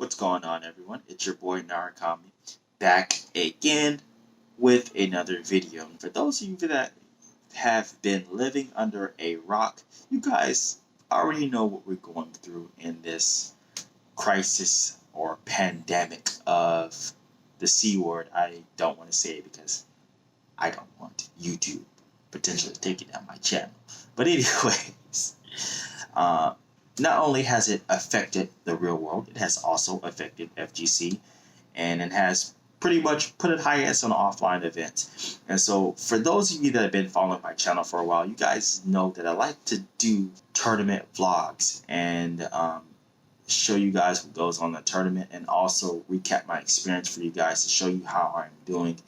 What's going on, everyone? It's your boy Narakami back again with another video. For those of you that have been living under a rock, you guys already know what we're going through in this crisis or pandemic of the C word. I don't want to say it because I don't want YouTube potentially taking down my channel. But anyways, not only has it affected the real world, it has also affected FGC, and it has pretty much put it hiatus on offline events. And so for those of you that have been following my channel for a while, you guys know that I like to do tournament vlogs and show you guys what goes on in the tournament, and also recap my experience for you guys to show you how I'm doing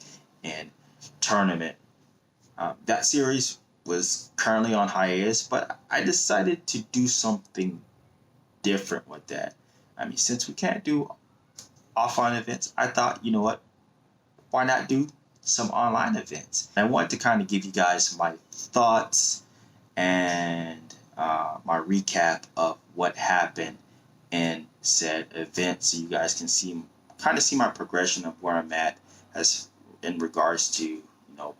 in tournament. That series was currently on hiatus, but I decided to do something different with that. I mean, since we can't do offline events, I thought, you know what, why not do some online events? I wanted to kind of give you guys my thoughts and my recap of what happened in said event, so you guys can see my progression of where I'm at as in regards to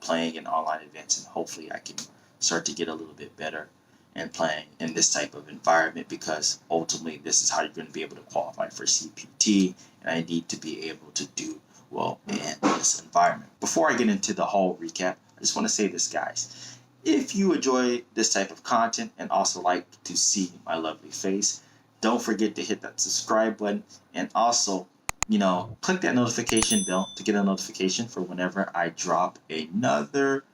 playing in online events, and hopefully I can start to get a little bit better and playing in this type of environment, because ultimately this is how you're going to be able to qualify for CPT, and I need to be able to do well in this environment. Before I get into the whole recap, I just want to say this, guys. If you enjoy this type of content and also like to see my lovely face, don't forget to hit that subscribe button, and also click that notification bell to get a notification for whenever I drop another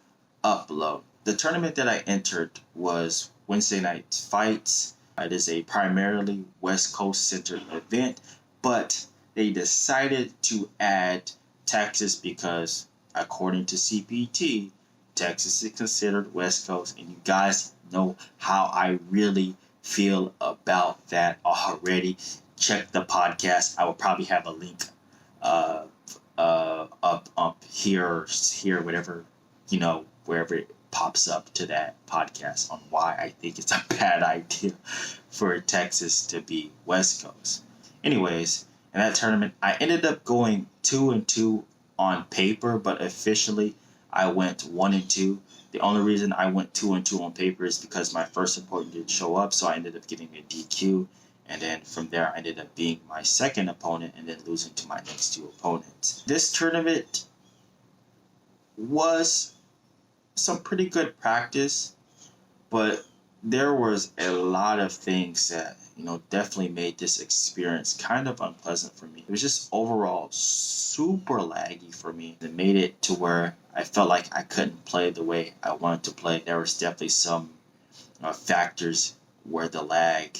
upload. The tournament that I entered was Wednesday Night Fights. It is a primarily West Coast centered event, but they decided to add Texas because, according to CPT, Texas is considered West Coast, and you guys know how I really feel about that already. Check the podcast. I will probably have a link up here, whatever, wherever it pops up to that podcast on why I think it's a bad idea for Texas to be West Coast. Anyways, in that tournament, I ended up going 2-2 on paper, but officially I went 1-2. The only reason I went 2-2 on paper is because my first opponent didn't show up, so I ended up getting a DQ. And then from there, I ended up being my second opponent and then losing to my next two opponents. This tournament was some pretty good practice, but there was a lot of things that, definitely made this experience kind of unpleasant for me. It was just overall super laggy for me. It made it to where I felt like I couldn't play the way I wanted to play. There was definitely some factors where the lag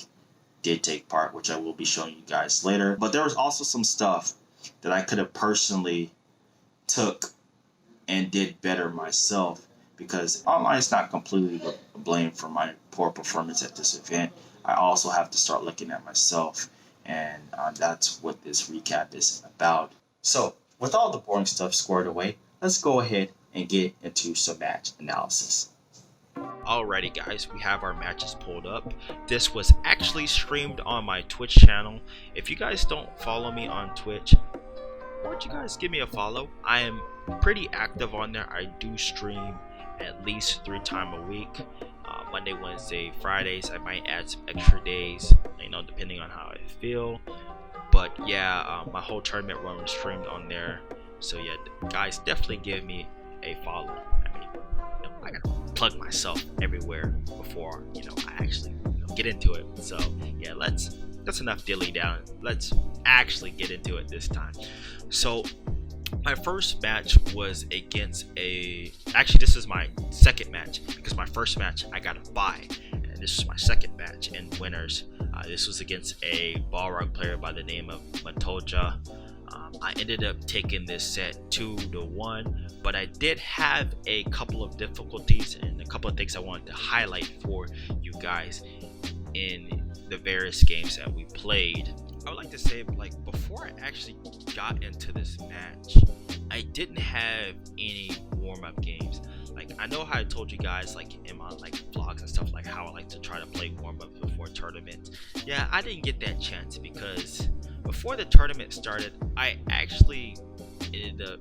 did take part, which I will be showing you guys later. But there was also some stuff that I could have personally took and did better myself, because online is not completely blamed for my poor performance at this event. I also have to start looking at myself, and that's what this recap is about. So with all the boring stuff squared away, let's go ahead and get into some match analysis. Alrighty guys, we have our matches pulled up. This was actually streamed on my Twitch channel. If you guys don't follow me on Twitch, why don't you guys give me a follow? I am pretty active on there. I do stream at least 3 times a week. Monday, Wednesday, Fridays. I might add some extra days, depending on how I feel. But yeah, my whole tournament run was streamed on there. So yeah, guys, definitely give me a follow. I gotta plug myself everywhere before I actually get into it. So yeah, that's enough dilly down. Let's actually get into it this time. So my first match was against actually this is my second match, because my first match I got a bye, and this is my second match in winners. This was against a Balrog player by the name of Matoja. I ended up taking this set 2-1, but I did have a couple of difficulties and a couple of things I wanted to highlight for you guys in the various games that we played. I would like to say, before I actually got into this match, I didn't have any warm-up games. I know how I told you guys in my vlogs and stuff, how I like to try to play warm-ups before tournaments. Yeah, I didn't get that chance because before the tournament started, I actually ended up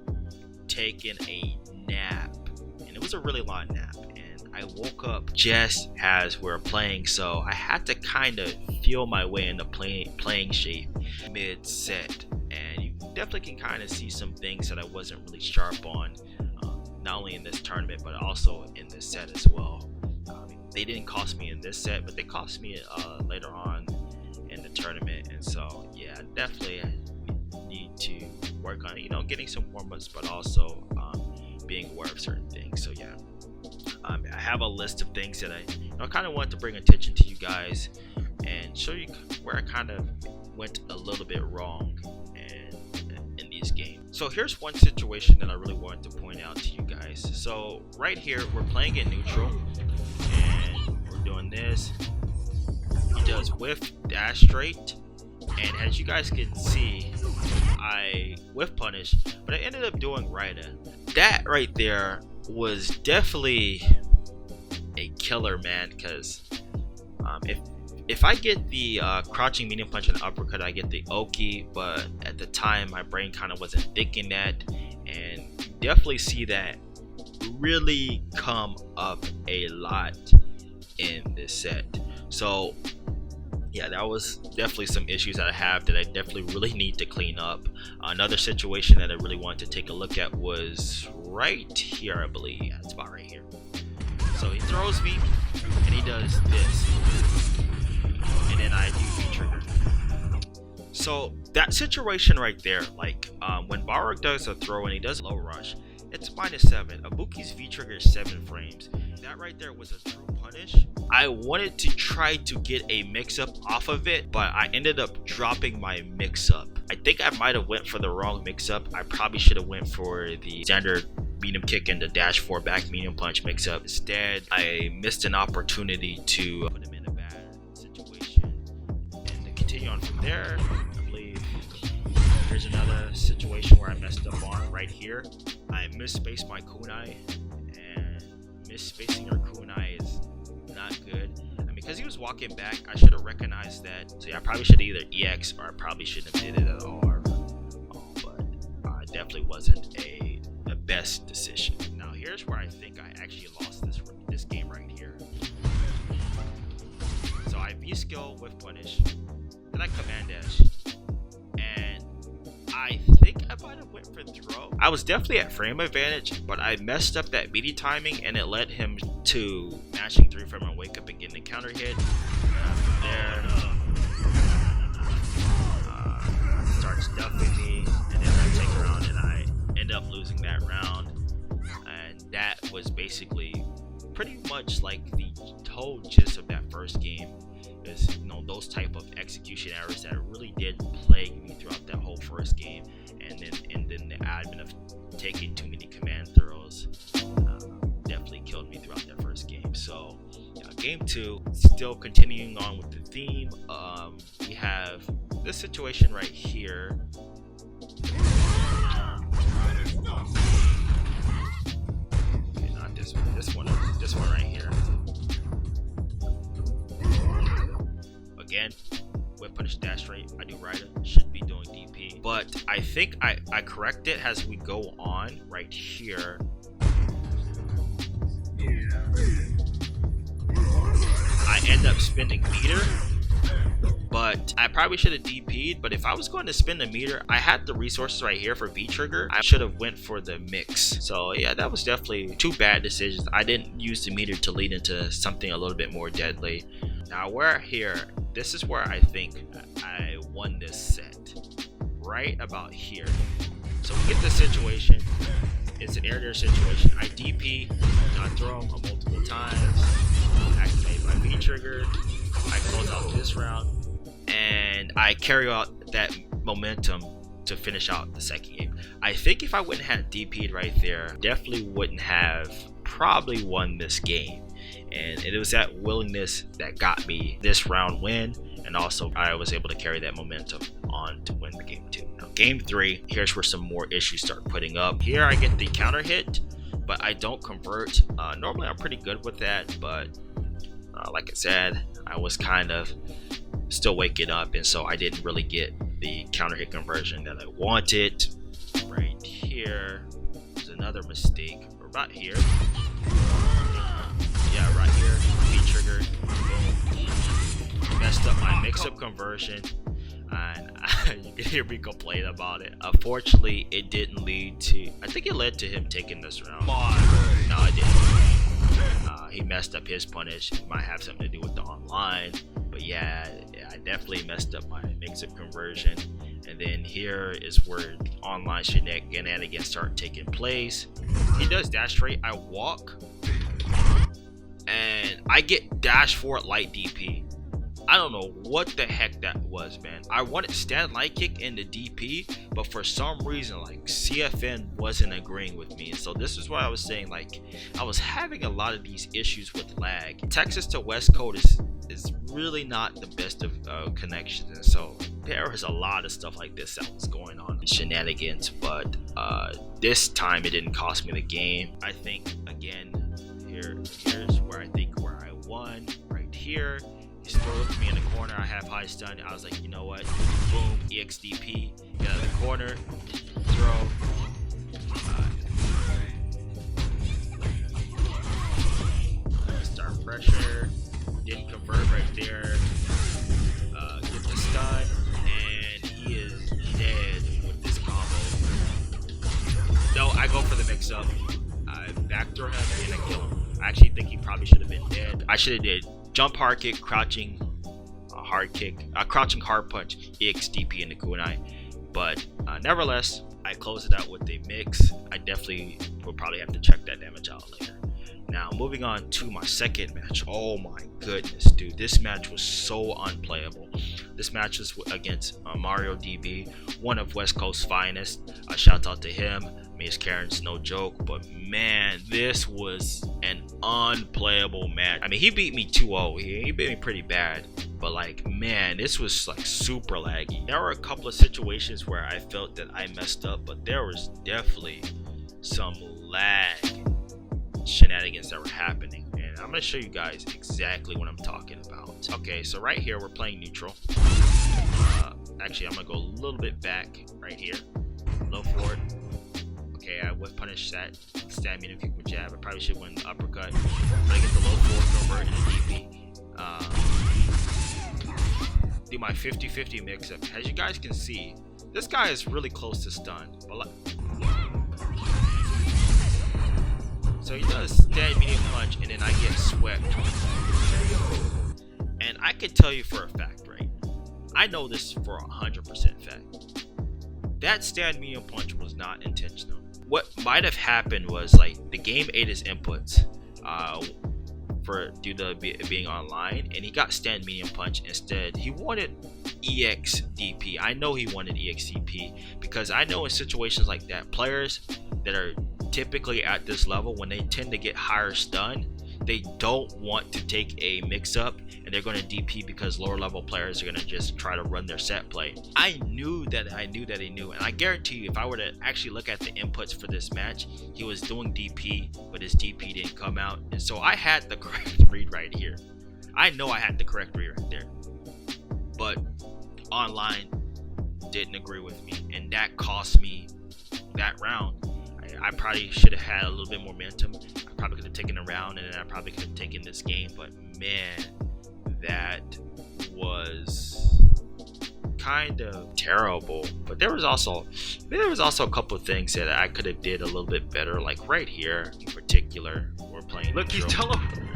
taking a nap, and it was a really long nap, and I woke up just as we were playing, so I had to kind of feel my way into playing shape mid-set, and you definitely can kind of see some things that I wasn't really sharp on, not only in this tournament but also in this set as well. They didn't cost me in this set, but they cost me later on in the tournament, and so yeah, definitely need to work on, getting some warm-ups, but also being aware of certain things. So yeah, I have a list of things that I kind of want to bring attention to you guys and show you where I kind of went a little bit wrong in these games. So here's one situation that I really wanted to point out to you guys. So right here, we're playing in neutral, and we're doing this. He does whiff dash straight, and as you guys can see, I whiff punish, but I ended up doing Rida. That right there was definitely a killer, man, because if I get the crouching medium punch and uppercut, I get the Oki, but at the time my brain kind of wasn't thinking that, and you definitely see that really come up a lot in this set. So yeah, that was definitely some issues that I have that I definitely really need to clean up. Another situation that I really wanted to take a look at was right here, I believe. Yeah, it's about right here. So he throws me, and he does this, and then I do V-trigger. So that situation right there, like when Balrog does a throw and he does low rush, it's -7. Ibuki's V-trigger is 7 frames. That right there was a true punish. I wanted to try to get a mix-up off of it, but I ended up dropping my mix-up. I think I might have went for the wrong mix-up. I probably should have went for the standard medium kick and the dash 4 back medium punch mix-up. Instead, I missed an opportunity to put him in a bad situation. And to continue on from there, I believe here's another situation where I messed up on right here. I misspaced my kunai, and misspacing your kunai is not good. And because he was walking back, I should have recognized that. So yeah, I probably should have either EX or I probably shouldn't have did it at all. But it definitely wasn't the best decision. Now here's where I think I actually lost this game right here. So I V-skill with punish, then I command dash, and I think I might have went for throw. I was definitely at frame advantage, but I messed up that meaty timing, and it led him to mashing 3 from and wake up and getting the counter hit. From there, starts stuffing me, and then I take a round, and I end up losing that round. And that was basically pretty much like the whole gist of that first game. Is those type of execution errors that really did plague me throughout that whole first game, and then the admin of taking too many command throws definitely killed me throughout that first game. So game 2, still continuing on with the theme, we have this situation right here. Okay, not this one. This one right here. Again, with punish dash rate, I do Rida, should be doing DP, but I think I correct it as we go on right here. I end up spending meter, but I probably should have DP'd, but if I was going to spend a meter, I had the resources right here for V-trigger. I should have went for the mix. So yeah, that was definitely 2 bad decisions. I didn't use the meter to lead into something a little bit more deadly. Now we're here. This is where I think I won this set. Right about here. So we get this situation. It's an air situation. I DP, I throw him multiple times, activate my V-trigger, I close out this round, and I carry out that momentum to finish out the second game. I think if I wouldn't have DP'd right there, definitely wouldn't have probably won this game. And it was that willingness that got me this round win, and also I was able to carry that momentum on to win the game 2. Now game 3, here's where some more issues start putting up. Here I get the counter hit, but I don't convert. Normally I'm pretty good with that, but like I said, I was kind of still waking up, and so I didn't really get the counter hit conversion that I wanted. Right here is another mistake. Right here. Yeah, right here. V-trigger. Boom. Messed up my mix-up conversion. And you can hear me complain about it. Unfortunately, it didn't lead to... I think it led to him taking this round. No, it didn't. He messed up his punish. It might have something to do with the online. But yeah, I definitely messed up my mix-up conversion. And then here is where online shenanigans start taking place. He does dash straight. I walk. And I get dash forward light DP. I don't know what the heck that was, man. I wanted stand light kick in the DP, but for some reason, like, CFN wasn't agreeing with me. And so this is what I was saying, like, I was having a lot of these issues with lag. Texas to West Coast is really not the best of connections, and so there was a lot of stuff like this that was going on, shenanigans. But this time it didn't cost me the game. I think again, here's where I won. Right here. He's throwing me in the corner. I have high stun. I was like, you know what? Boom, EXDP. Get out of the corner. Throw. Start pressure. Didn't convert right there. Get the stun. And he is dead with this combo. No, I go for the mix-up. I backdoor him and I kill him. I actually think he probably should have been dead. I should have did jump hard kick, crouching hard kick, crouching hard punch, EXDP in the kunai. But nevertheless, I closed it out with a mix. I definitely will probably have to check that damage out later. Now moving on to my second match. Oh my goodness, dude, this match was so unplayable. This match was against Mario DB, one of West Coast's finest. Shout out to him. Miss Karen's no joke, but man, this was an unplayable match. I mean, he beat me 2-0. He beat me pretty bad, but like, man, this was like super laggy. There were a couple of situations where I felt that I messed up, but there was definitely some lag shenanigans that were happening, and I'm gonna show you guys exactly what I'm talking about. Okay, so right here we're playing neutral. Actually, I'm gonna go a little bit back right here, low forward. Okay, I whip punish that, stand medium kick with jab. I probably should win the uppercut, but I get the low forward convert into DP. Do my 50-50 mix up. As you guys can see, this guy is really close to stun, but so he does stand medium punch, and then I get swept. And I can tell you for a fact, right? I know this for 100% fact. That stand medium punch was not intentional. What might have happened was, like, the game ate his inputs due to being online, and he got stand medium punch instead. He wanted EXDP. I know he wanted EXDP because I know in situations like that, players that are typically at this level, when they tend to get higher stun, they don't want to take a mix up, and they're going to DP because lower level players are going to just try to run their set play. I knew that he knew, and I guarantee you, if I were to actually look at the inputs for this match, he was doing DP, but his DP didn't come out, and so I had the correct read right here. I know I had the correct read right there, but online didn't agree with me, and that cost me that round. I probably should have had a little bit more momentum. I probably could have taken a round, and then I probably could have taken this game. But man, that was kind of terrible. But there was also a couple of things that I could have did a little bit better. Like right here in particular, we're playing. Look, he's teleporting.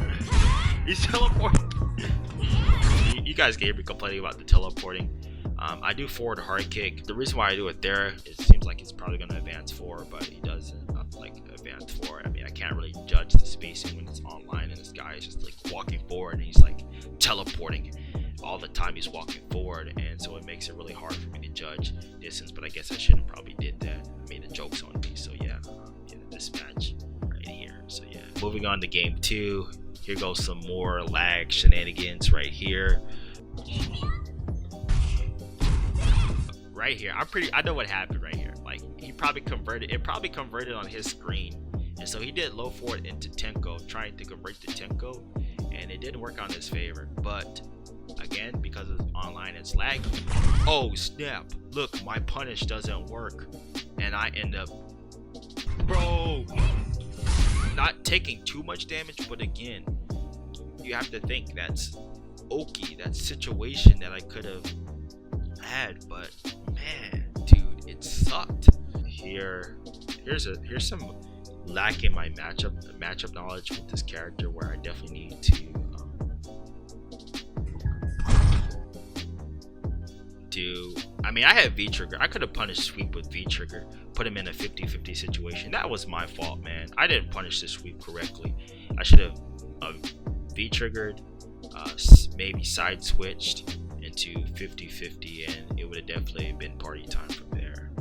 You guys gave me complaining about the teleporting. I do forward hard kick. The reason why I do it there, it seems like it's probably going to advance forward, but he doesn't like advance forward. I mean, I can't really judge the spacing when it's online, and this guy is just like walking forward, and he's like teleporting all the time. He's walking forward, and so it makes it really hard for me to judge distance. But I guess I shouldn't probably did that. I made the jokes on me. So yeah, this match right here. So yeah, moving on to game 2. Here goes some more lag shenanigans right here. Right here, I know what happened right here. Like, he probably converted, it probably converted on his screen, and so he did low forward into Tenko, trying to convert the Tenko, and it didn't work on his favor. But again because it's online, it's laggy. Oh snap! Look, my punish doesn't work, and I end up, bro, not taking too much damage. But again, you have to think that's Oki, that situation that I could have had. But man, dude, it sucked. Here's some lack in my matchup knowledge with this character, where I definitely need to I mean, I had V trigger. I could have punished sweep with V trigger, put him in a 50-50 situation. That was my fault, man. I didn't punish the sweep correctly. I should have V triggered, maybe side switched into 50-50, and it would have definitely been party time from there.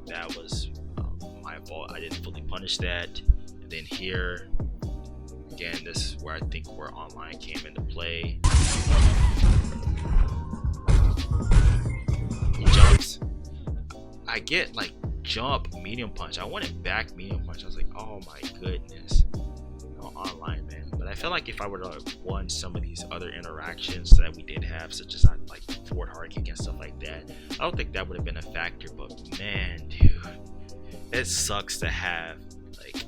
That was my fault. I didn't fully punish that. And then here again, this is where I think where online came into play. Jumps, I get like jump, medium punch. I wanted back medium punch. I was like, oh my goodness, online, man. But I feel like if I would have won some of these other interactions that we did have, such as like forward hard kick and stuff like that, I don't think that would have been a factor. But man, dude, it sucks to have like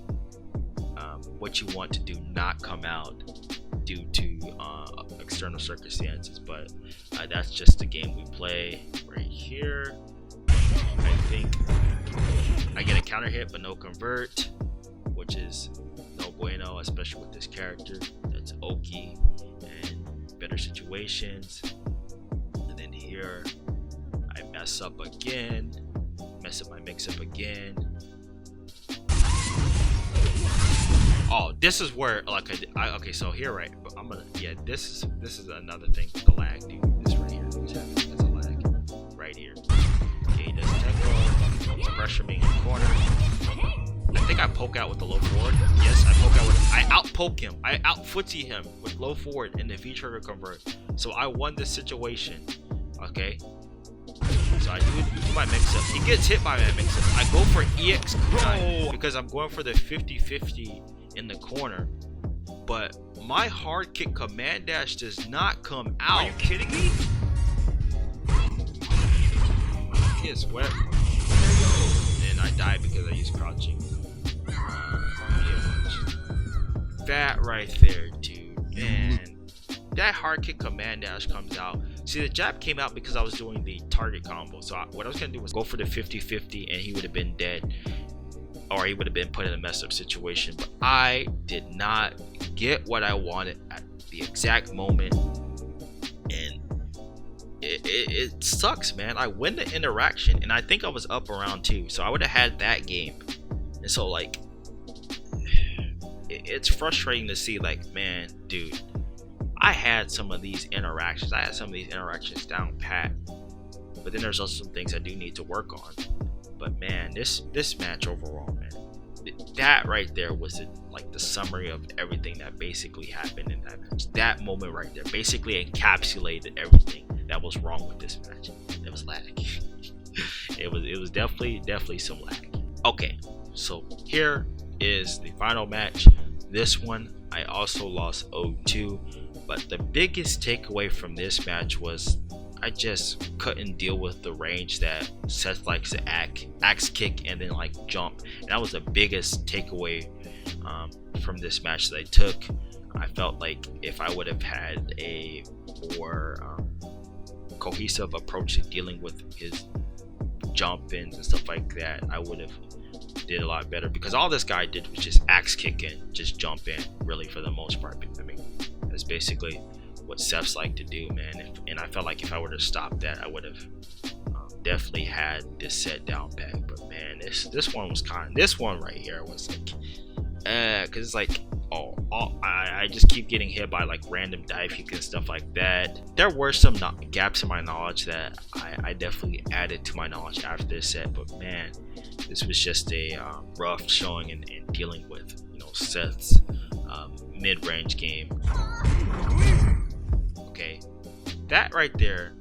what you want to do not come out due to external circumstances. But that's just the game we play. Right here, I think I get a counter hit but no convert, which is no bueno, especially with this character. That's Oki and better situations. And then here I mess up again, mess up my mix up again. Oh, this is where like okay, so here, right, I'm gonna, yeah, this is another thing with the lag, dude. This right here, it's a lag right here. Okay, he does technical, pressure me in the corner. I think I poke out with the low forward. Yes, I poke out with, I out poke him, I out footsie him with low forward and the V trigger convert. So I won this situation. Okay, so I do my mix up. He gets hit by my mix up. I go for EX because I'm going for the 50-50 in the corner, but my hard kick command dash does not come out. Are you kidding me? It's wet. And I died because I used crouching. That right there, dude. And that hard kick command dash comes out. See, the jab came out because I was doing the target combo. So what I was gonna do was go for the 50-50 and he would have been dead, or he would have been put in a messed up situation. But I did not get what I wanted at the exact moment, and it sucks, man. I win the interaction, and I think I was up around 2, so I would have had that game. And so like it's frustrating to see, like, man, dude, I had some of these interactions down pat, but then there's also some things I do need to work on. But man, this match overall, man, that right there was like the summary of everything that basically happened in that match. That moment right there basically encapsulated everything that was wrong with this match. It was lag. it was definitely some lag. Okay, so here is the final match. This one I also lost 0-2, but the biggest takeaway from this match was I just couldn't deal with the range that Seth likes to axe kick and then like jump. And that was the biggest takeaway from this match that I took. I felt like if I would have had a more cohesive approach to dealing with his jump ins and stuff like that, I would have did a lot better, because all this guy did was just axe kick and just jump in, really, for the most part. I mean, that's basically what Seth's like to do, man. And I felt like if I would have stopped that, I would have definitely had this set down pat. But man, this one right here was like, because it's like, I just keep getting hit by like random dive kick and stuff like that. There were some gaps in my knowledge that I definitely added to my knowledge after this set. But man, this was just a rough showing and dealing with, Seth's mid-range game. Okay, that right there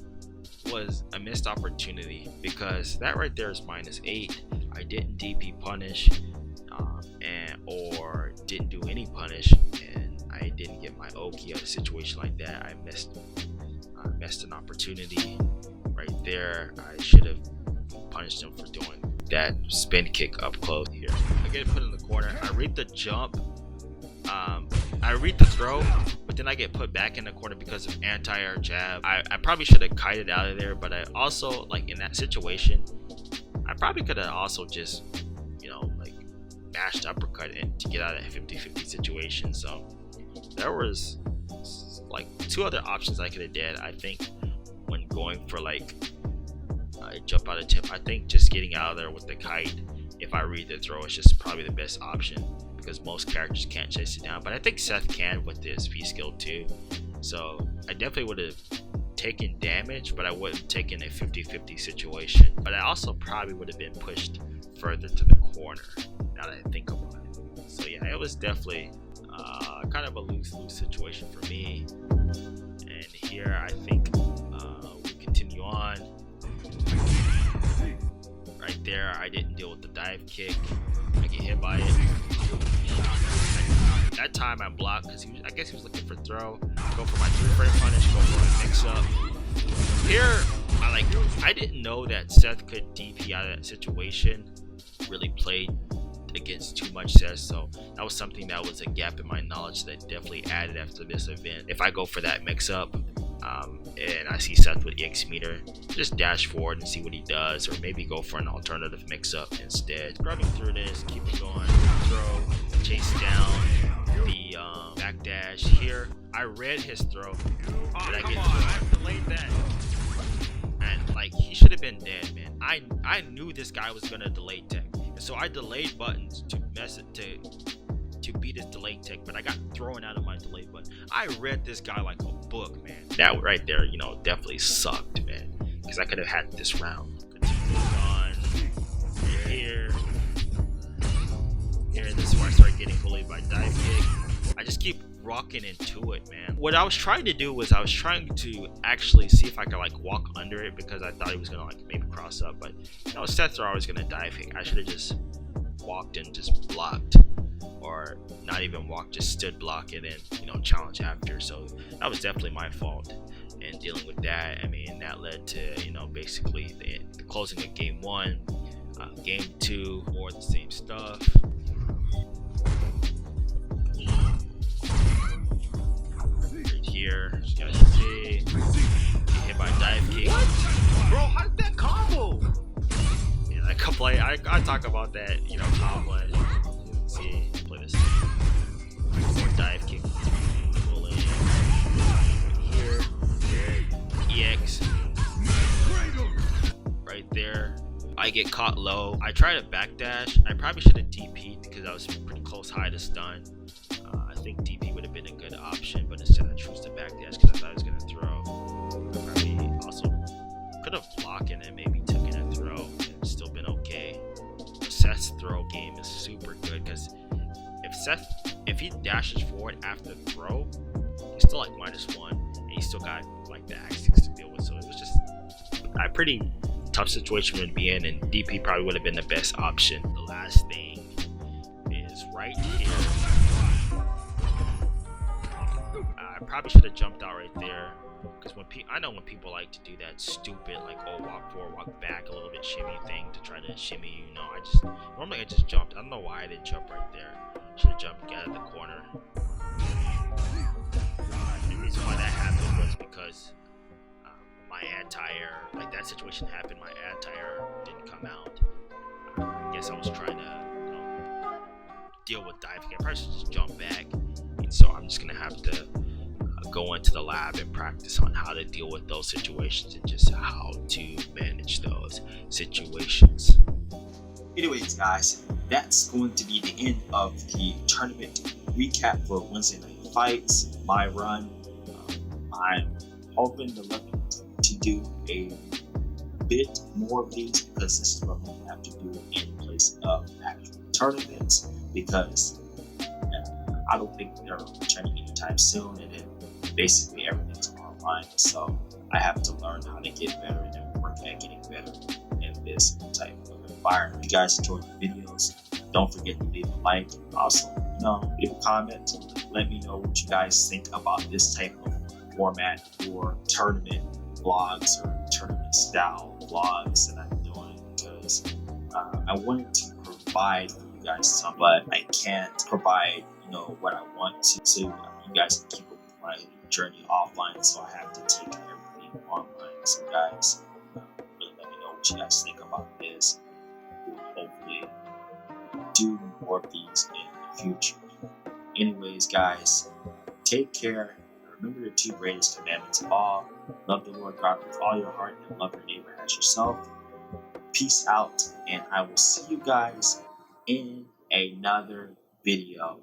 was a missed opportunity, because that right there is -8. I didn't DP punish or didn't do any punish, and I didn't get my Oki out of a situation like that. I missed I missed an opportunity right there. I should have punished him for doing that spin kick up close here. I get put in the corner. I read the jump. I read the throw, but then I get put back in the corner because of anti-air jab. I probably should have kited out of there, but I also, like, in that situation, I probably could have also just, you know, like, mashed uppercut in to get out of that 50-50 situation. So there was like 2 other options I could have did. I think when going for like a jump out of tip, I think just getting out of there with the kite, if I read the throw, is just probably the best option, because most characters can't chase it down, but I think Seth can with this V skill too. So I definitely would have taken damage, but I wouldn't have taken a 50-50 situation. But I also probably would have been pushed further to the corner, now that I think about it. So yeah, it was definitely kind of a lose-lose situation for me. And here I think we continue on. Right there, I didn't deal with the dive kick. I get hit by it. That time I blocked because I guess he was looking for throw. Go for my 3-frame punish, go for a mix-up. Here, I didn't know that Seth could DP out of that situation. Really played against too much Seth, so that was something that was a gap in my knowledge that I definitely added after this event. If I go for that mix-up, and I see Seth with EX meter, just dash forward and see what he does, or maybe go for an alternative mix-up instead. Scrubbing through this, keep it going, throw, chase down the backdash. Here, I read his throw. Did I get through? I delayed that. And like, he should have been dead, man. I knew this guy was gonna delay tech, and so I delayed buttons to mess it to beat his delay tech, but I got thrown out of my delay button. I read this guy like a book, man. That right there, you know, definitely sucked, man, because I could have had this round. Continue on here. This is where I start getting bullied by dive kick. I just keep rocking into it, man. What I was trying to do was I was trying to actually see if I could like walk under it, because I thought he was gonna like maybe cross up, but you know, Seth's are always gonna dive kick. I should have just walked and just blocked, or not even walked, just stood block and then, you know, challenge after. So that was definitely my fault in dealing with that. I mean, that led to, you know, basically the closing of game 1. Game 2, more of the same stuff. Right here, you guys see, hit by dive kick. What? Bro, how did that combo? Yeah, that couple, I talk about that, you know, combo. See, play this more dive kick, pull in here, EX right there. I get caught low. I try to backdash. I probably should have DP'd because I was pretty close high to stun. I think DP would have been a good option, but instead I chose to backdash because I thought I was going to throw. I probably also could have blocked and then maybe took in a throw and still been okay. Seth's throw game is super good, because if he dashes forward after throw, he's still like -1, and he still got like the axe to deal with. So it was just a pretty tough situation to be in, and DP probably would have been the best option. The last thing is right here. I probably should have jumped out right there, because I know when people like to do that stupid, like, oh, walk forward, walk back, a little bit shimmy thing to try to shimmy, you know, normally I just jumped. I don't know why I didn't jump right there. Should have jumped, get out of the corner. The reason why that happened was because my anti-air, like that situation happened, my anti-air didn't come out. I guess I was trying to, you know, deal with dive kick. I probably should just jump back, and so I'm just gonna have to go into the lab and practice on how to deal with those situations and just how to manage those situations. Anyways, guys, that's going to be the end of the tournament recap for Wednesday Night Fights, my run. I'm hoping to look to do a bit more of these, because this is what I'm going to have to do in place of actual tournaments, because I don't think they're returning anytime soon, and then basically everything's online. So I have to learn how to get better and work at getting better in this type of environment. If you guys enjoyed the videos, don't forget to leave a like. Also, you know, leave a comment to let me know what you guys think about this type of format for tournament vlogs or tournament style vlogs that I'm doing, because I wanted to provide for you guys some, but I can't provide what I want to, so you guys can keep up with my journey offline, so I have to take everything online. So guys, really let me know what you guys think about this. We'll hopefully do more of these in the future. Anyways, guys, take care. Remember the 2 greatest commandments of all: love the Lord God with all your heart and love your neighbor as yourself. Peace out, and I will see you guys in another video.